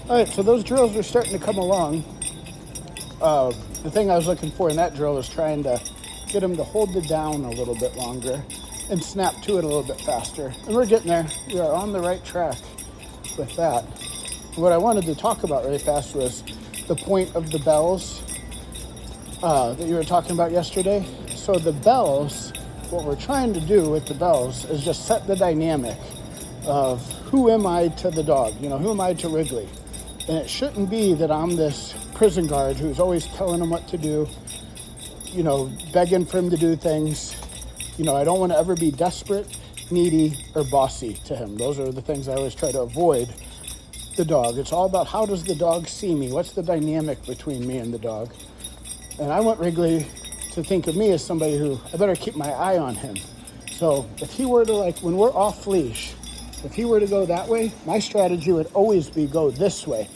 All right, so those drills are starting to come along. The thing I was looking for in that drill was trying to get him to hold the down a little bit longer and snap to it a little bit faster. And we're getting there. We are on the right track with that. What I wanted to talk about really fast was the point of the bells that you were talking about yesterday. So the bells, what we're trying to do with the bells is just set the dynamic of who am I to the dog? Who am I to Wrigley? And it shouldn't be that I'm this prison guard who's always telling him what to do, begging for him to do things. I don't want to ever be desperate, needy, or bossy to him. Those are the things I always try to avoid the dog. It's all about how does the dog see me? What's the dynamic between me and the dog? And I want Wrigley to think of me as somebody who I better keep my eye on him. So if he were to, when we're off leash, if he were to go that way, my strategy would always be go this way.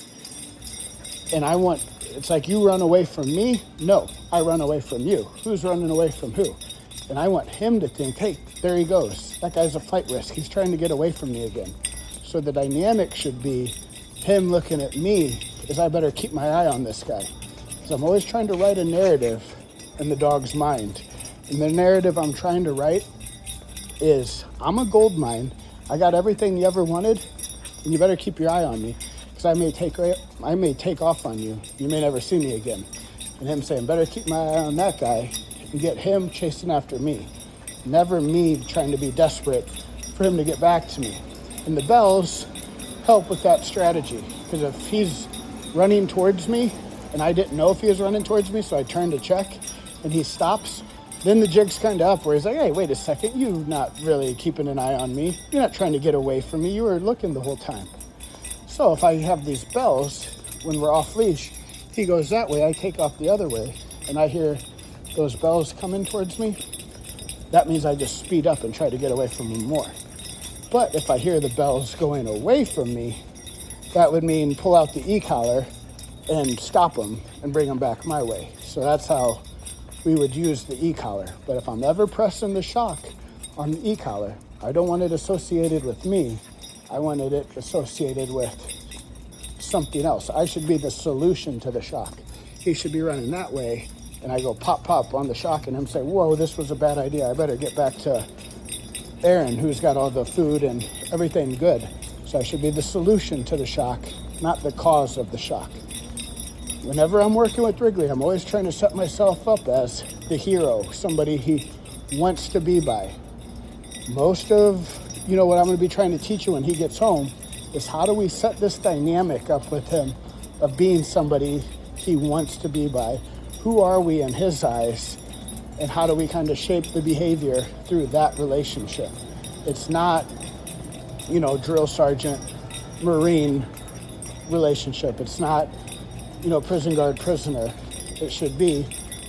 And it's like you run away from me. No, I run away from you. Who's running away from who? And I want him to think, hey, there he goes. That guy's a flight risk. He's trying to get away from me again. So the dynamic should be him looking at me as I better keep my eye on this guy. Because I'm always trying to write a narrative in the dog's mind. And the narrative I'm trying to write is, I'm a gold mine. I got everything you ever wanted, and you better keep your eye on me. Because I may take off on you. You may never see me again. And him saying, better keep my eye on that guy and get him chasing after me. Never me trying to be desperate for him to get back to me. And the bells help with that strategy. Because if he's running towards me and I didn't know if he was running towards me, so I turn to check and he stops, then the jig's kind of up where he's like, hey, wait a second, you're not really keeping an eye on me. You're not trying to get away from me. You were looking the whole time. So if I have these bells, when we're off leash, he goes that way, I take off the other way, and I hear those bells coming towards me, that means I just speed up and try to get away from him more. But if I hear the bells going away from me, that would mean pull out the e-collar and stop them and bring them back my way. So that's how we would use the e-collar. But if I'm ever pressing the shock on the e-collar, I don't want it associated with me. I wanted it associated with something else. I should be the solution to the shock. He should be running that way, and I go pop, pop on the shock, and him say, whoa, this was a bad idea. I better get back to Aaron, who's got all the food and everything good. So I should be the solution to the shock, not the cause of the shock. Whenever I'm working with Wrigley, I'm always trying to set myself up as the hero, somebody he wants to be by. Most of what I'm going to be trying to teach you when he gets home is how do we set this dynamic up with him of being somebody he wants to be by? Who are we in his eyes? And how do we kind of shape the behavior through that relationship? It's not, drill sergeant, Marine relationship. It's not, prison guard, prisoner. It should be,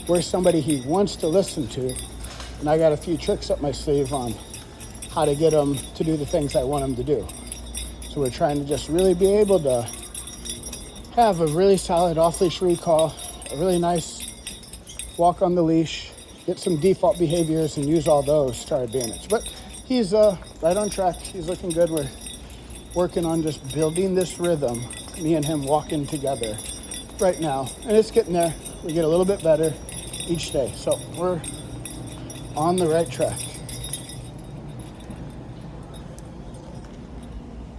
we're somebody he wants to listen to. And I got a few tricks up my sleeve on how to get him to do the things I want him to do. So we're trying to just really be able to have a really solid off-leash recall, a really nice walk on the leash, get some default behaviors and use all those to our advantage. But he's right on track. He's looking good. We're working on just building this rhythm, me and him walking together right now. And it's getting there. We get a little bit better each day. So we're on the right track.